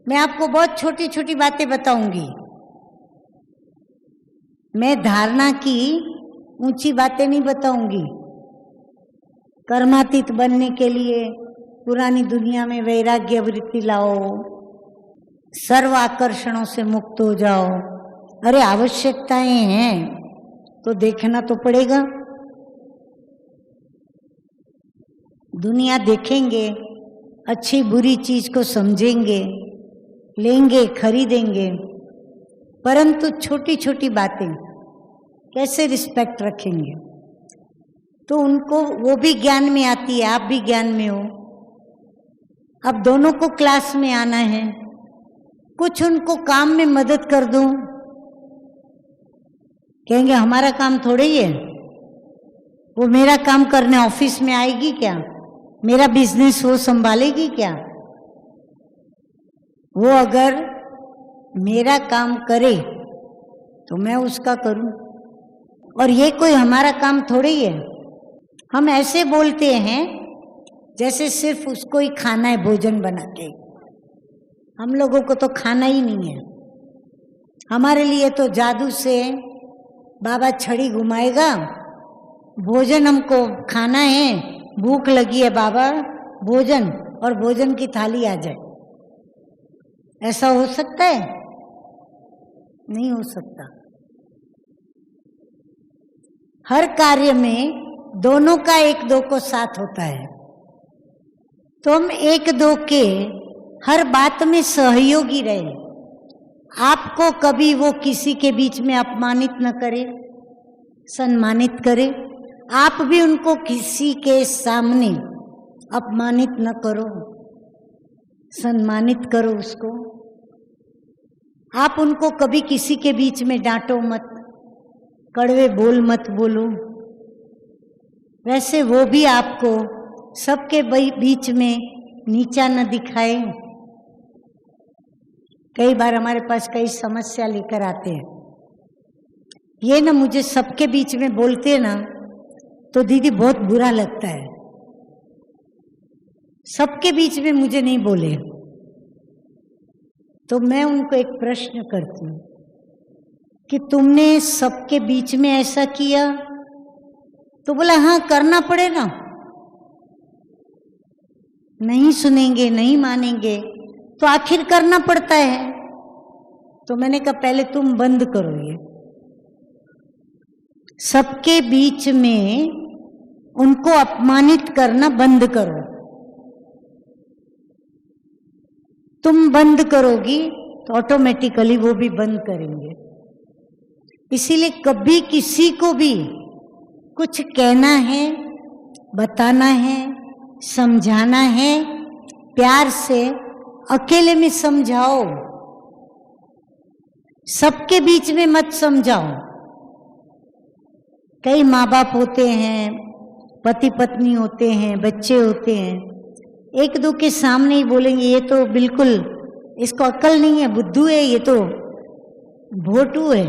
मैं आपको बहुत छोटी छोटी बातें बताऊंगी। मैं धारणा की ऊंची बातें नहीं बताऊंगी। कर्मातीत बनने के लिए पुरानी दुनिया में वैराग्य वृत्ति लाओ, सर्व आकर्षणों से मुक्त हो जाओ। अरे आवश्यकताएं हैं तो देखना तो पड़ेगा। दुनिया देखेंगे, अच्छी बुरी चीज को समझेंगे, लेंगे, खरीदेंगे, परंतु छोटी छोटी बातें कैसे रिस्पेक्ट रखेंगे? तो उनको वो भी ज्ञान में आती है, आप भी ज्ञान में हो। अब दोनों को क्लास में आना है, कुछ उनको काम में मदद कर दूं, कहेंगे हमारा काम थोड़े ही है, वो मेरा काम करने ऑफिस में आएगी क्या? मेरा बिजनेस वो संभालेगी क्या? वो अगर मेरा काम करे तो मैं उसका करूं, और ये कोई हमारा काम थोड़े ही है। हम ऐसे बोलते हैं जैसे सिर्फ उसको ही खाना है, भोजन बना के। हम लोगों को तो खाना ही नहीं है। हमारे लिए तो जादू से बाबा छड़ी घुमाएगा, भोजन हमको खाना है, भूख लगी है बाबा, भोजन, और भोजन की थाली आ जाए। ऐसा हो सकता है? नहीं हो सकता। हर कार्य में दोनों का एक दो को साथ होता है। तुम एक दो के हर बात में सहयोगी रहे। आपको कभी वो किसी के बीच में अपमानित न करे, सम्मानित करे। आप भी उनको किसी के सामने अपमानित न करो, सम्मानित करो उसको। आप उनको कभी किसी के बीच में डांटो मत, कड़वे बोल मत बोलो। वैसे वो भी आपको सबके बीच में नीचा न दिखाए। कई बार हमारे पास कई समस्या लेकर आते हैं, ये ना मुझे सबके बीच में बोलते ना तो दीदी बहुत बुरा लगता है। सबके बीच में मुझे नहीं बोले तो मैं उनको एक प्रश्न करती हूँ कि तुमने सबके बीच में ऐसा किया? तो बोला हाँ करना पड़ेगा। नहीं सुनेंगे, नहीं मानेंगे तो आखिर करना पड़ता है। तो मैंने कहा पहले तुम बंद करो ये। सबके बीच में उनको अपमानित करना बंद करो। तुम बंद करोगी तो ऑटोमेटिकली वो भी बंद करेंगे। इसीलिए कभी किसी को भी कुछ कहना है, बताना है, समझाना है, प्यार से अकेले में समझाओ, सबके बीच में मत समझाओ। कई माँ बाप होते हैं, पति पत्नी होते हैं, बच्चे होते हैं, एक दो के सामने ही बोलेंगे ये तो बिल्कुल इसको अक्ल नहीं है, बुद्धू है, ये तो भोटू है,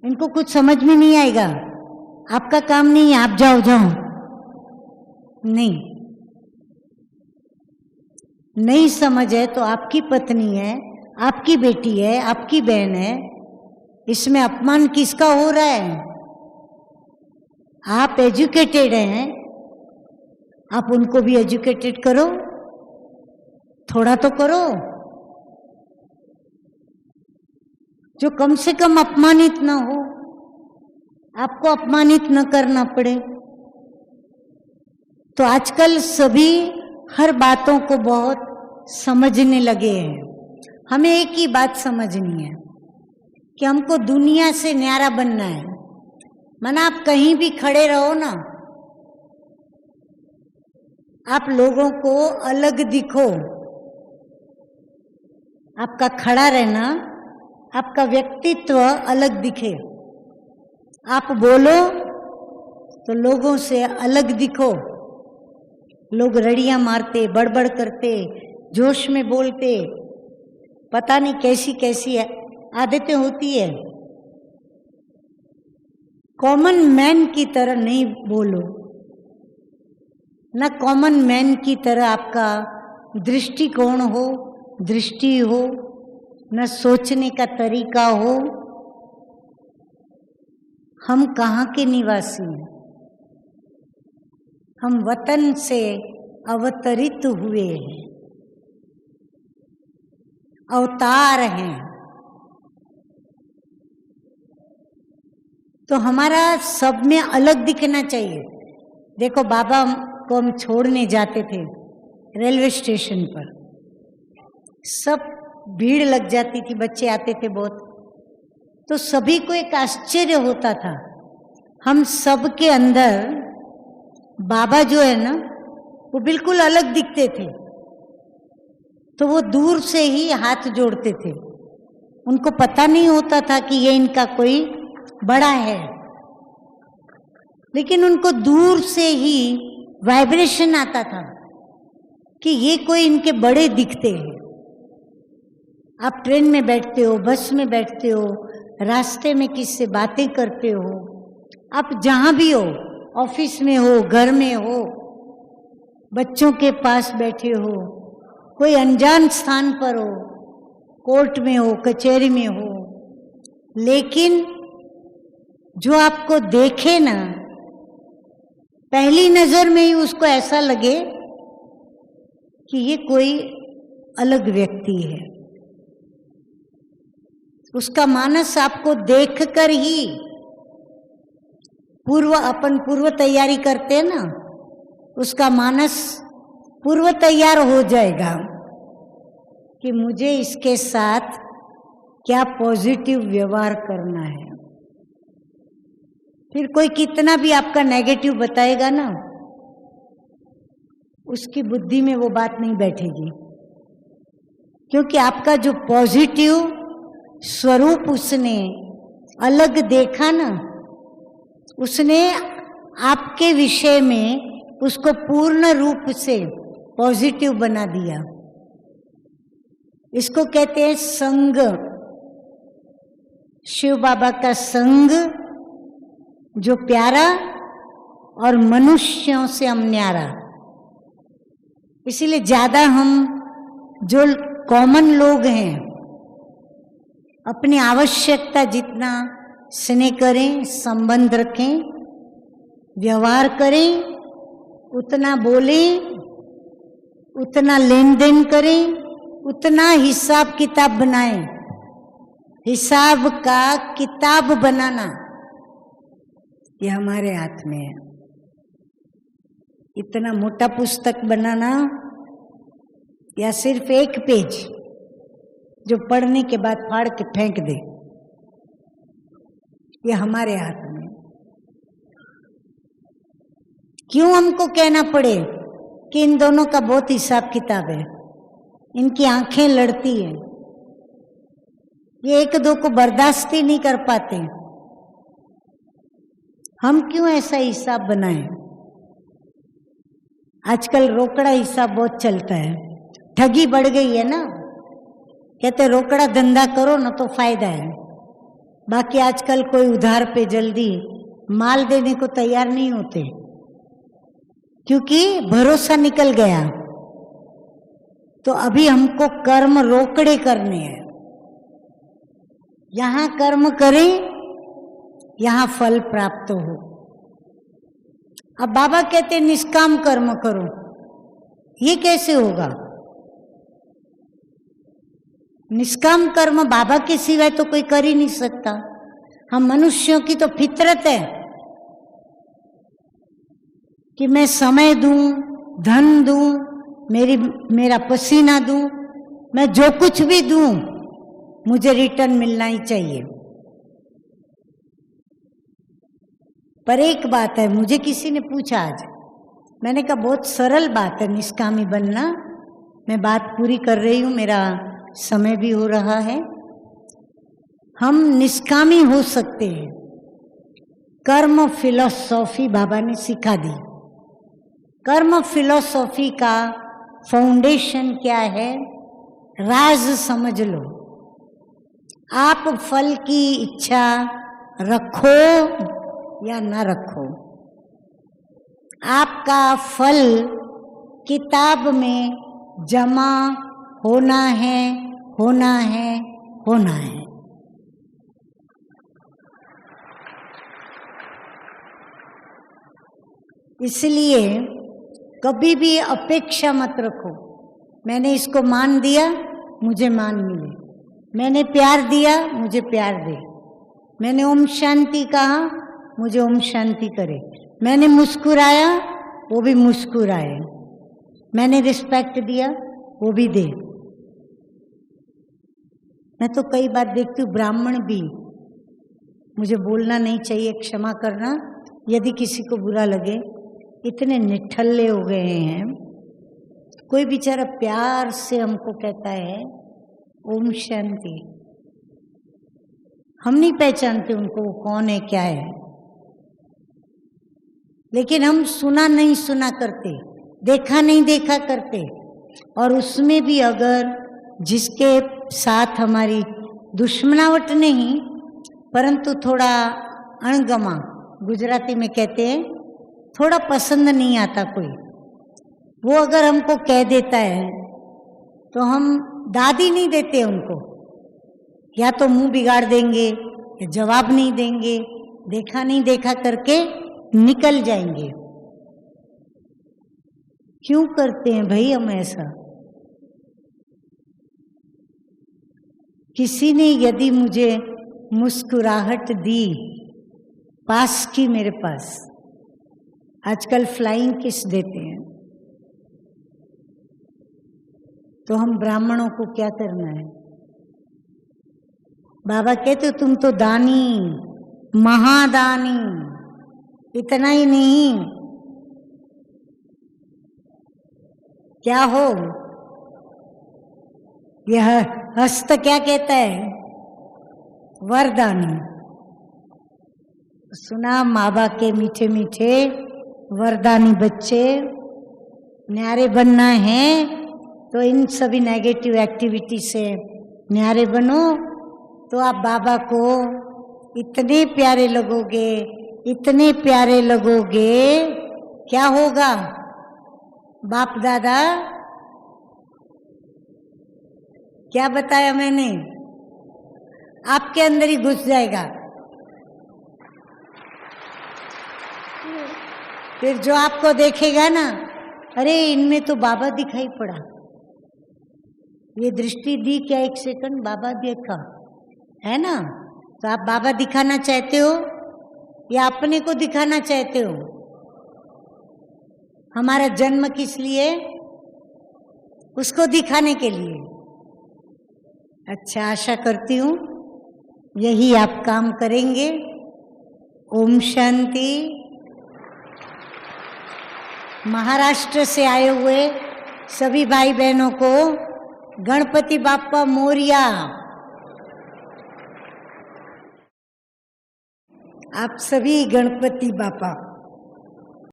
इनको कुछ समझ में नहीं आएगा, आपका काम नहीं है, आप जाओ जाओ। नहीं समझ है तो आपकी पत्नी है, आपकी बेटी है, आपकी बहन है, इसमें अपमान किसका हो रहा है? आप एजुकेटेड हैं, आप उनको भी एजुकेटेड करो, थोड़ा तो करो, जो कम से कम अपमानित ना हो, आपको अपमानित न करना पड़े। तो आजकल सभी हर बातों को बहुत समझने लगे हैं। हमें एक ही बात समझनी है कि हमको दुनिया से न्यारा बनना है। माना आप कहीं भी खड़े रहो ना, आप लोगों को अलग दिखो, आपका खड़ा रहना, आपका व्यक्तित्व अलग दिखे। आप बोलो तो लोगों से अलग दिखो। लोग रड़ियां मारते, बड़बड़ करते, जोश में बोलते, पता नहीं कैसी कैसी आदतें होती है। कॉमन मैन की तरह नहीं बोलो, न कॉमन मैन की तरह आपका दृष्टिकोण हो, दृष्टि हो, न सोचने का तरीका हो। हम कहाँ के निवासी हैं? हम वतन से अवतरित हुए हैं, अवतार हैं। तो हमारा सब में अलग दिखना चाहिए। देखो बाबा को हम छोड़ने जाते थे रेलवे स्टेशन पर, सब भीड़ लग जाती थी, बच्चे आते थे बहुत, तो सभी को एक आश्चर्य होता था। हम सब के अंदर बाबा जो है ना, वो बिल्कुल अलग दिखते थे। तो वो दूर से ही हाथ जोड़ते थे, उनको पता नहीं होता था कि ये इनका कोई बड़ा है, लेकिन उनको दूर से ही वाइब्रेशन आता था कि ये कोई इनके बड़े दिखते हैं। आप ट्रेन में बैठते हो, बस में बैठते हो, रास्ते में किससे बातें करते हो, आप जहाँ भी हो, ऑफिस में हो, घर में हो, बच्चों के पास बैठे हो, कोई अनजान स्थान पर हो, कोर्ट में हो, कचहरी में हो, लेकिन जो आपको देखे ना, पहली नजर में ही उसको ऐसा लगे कि ये कोई अलग व्यक्ति है। उसका मानस आपको देखकर ही अपन पूर्व तैयारी करते हैं ना, उसका मानस पूर्व तैयार हो जाएगा कि मुझे इसके साथ क्या पॉजिटिव व्यवहार करना है। फिर कोई कितना भी आपका नेगेटिव बताएगा ना, उसकी बुद्धि में वो बात नहीं बैठेगी, क्योंकि आपका जो पॉजिटिव स्वरूप उसने अलग देखा ना, उसने आपके विषय में उसको पूर्ण रूप से पॉजिटिव बना दिया। इसको कहते हैं संग। शिव बाबा का संग जो प्यारा और मनुष्यों से हम न्यारा। इसीलिए ज्यादा हम जो कॉमन लोग हैं अपनी आवश्यकता जितना स्नेह करें, संबंध रखें, व्यवहार करें, उतना बोलें, उतना लेन देन करें, उतना हिसाब किताब बनाएं। हिसाब का किताब बनाना, ये हमारे हाथ में है। इतना मोटा पुस्तक बनाना या सिर्फ एक पेज जो पढ़ने के बाद फाड़ के फेंक दे, ये हमारे हाथ में। क्यों हमको कहना पड़े कि इन दोनों का बहुत हिसाब किताब है, इनकी आंखें लड़ती हैं, ये एक दो को बर्दाश्त ही नहीं कर पाते। हम क्यों ऐसा हिसाब बनाएं? आजकल रोकड़ा हिसाब बहुत चलता है, ठगी बढ़ गई है ना। कहते रोकड़ा धंधा करो ना तो फायदा है, बाकी आजकल कोई उधार पे जल्दी माल देने को तैयार नहीं होते, क्योंकि भरोसा निकल गया। तो अभी हमको कर्म रोकड़े करने हैं। यहां कर्म करें, यहां फल प्राप्त हो। अब बाबा कहते निष्काम कर्म करो, ये कैसे होगा? निष्काम कर्म बाबा के सिवाय तो कोई कर ही नहीं सकता। हम मनुष्यों की तो फितरत है कि मैं समय दूं, धन दूं, मेरा पसीना दूं, मैं जो कुछ भी दूं मुझे रिटर्न मिलना ही चाहिए। पर एक बात है, मुझे किसी ने पूछा आज, मैंने कहा बहुत सरल बात है निष्कामी बनना। मैं बात पूरी कर रही हूं, मेरा समय भी हो रहा है। हम निष्कामी हो सकते हैं। कर्म फिलॉसॉफी बाबा ने सिखा दी। कर्म फिलॉसॉफी का फाउंडेशन क्या है, राज समझ लो। आप फल की इच्छा रखो या ना रखो, आपका फल किताब में जमा होना है, होना है, होना है। इसलिए कभी भी अपेक्षा मत रखो, मैंने इसको मान दिया मुझे मान मिले, मैंने प्यार दिया मुझे प्यार दे, मैंने ओम शांति कहा मुझे ओम शांति करे, मैंने मुस्कुराया वो भी मुस्कुराए, मैंने रिस्पेक्ट दिया वो भी दे। मैं तो कई बार देखती हूँ ब्राह्मण भी, मुझे बोलना नहीं चाहिए, क्षमा करना यदि किसी को बुरा लगे, इतने निठल्ले हो गए हैं। कोई बेचारा प्यार से हमको कहता है ओम शांति, हम नहीं पहचानते उनको वो कौन है क्या है, लेकिन हम सुना नहीं सुना करते, देखा नहीं देखा करते। और उसमें भी अगर जिसके साथ हमारी दुश्मनावट नहीं परंतु थोड़ा अणगमा, गुजराती में कहते हैं थोड़ा पसंद नहीं आता कोई, वो अगर हमको कह देता है तो हम दादी नहीं देते उनको, या तो मुंह बिगाड़ देंगे या जवाब नहीं देंगे, देखा नहीं देखा करके निकल जाएंगे। क्यों करते हैं भाई हम ऐसा? किसी ने यदि मुझे मुस्कुराहट दी, पास की मेरे पास, आजकल फ्लाइंग किस देते हैं, तो हम ब्राह्मणों को क्या करना है? बाबा कहते हो तुम तो दानी, महादानी, इतना ही नहीं क्या हो, यह हस्त क्या कहता है? वरदानी। सुना माँ बाप के मीठे मीठे वरदानी बच्चे, न्यारे बनना है तो इन सभी नेगेटिव एक्टिविटी से न्यारे बनो, तो आप बाबा को इतने प्यारे लगोगे, इतने प्यारे लगोगे। क्या होगा? बाप दादा क्या बताया मैंने? आपके अंदर ही घुस जाएगा। फिर जो आपको देखेगा ना, अरे इनमें तो बाबा दिखाई पड़ा, ये दृष्टि दी क्या, एक सेकंड बाबा देखा, है ना? तो आप बाबा दिखाना चाहते हो या अपने को दिखाना चाहते हो? हमारा जन्म किस लिए? उसको दिखाने के लिए। अच्छा, आशा करती हूँ यही आप काम करेंगे। ओम शांति। महाराष्ट्र से आए हुए सभी भाई बहनों को गणपति बाप्पा मोरिया। आप सभी गणपति बाप्पा।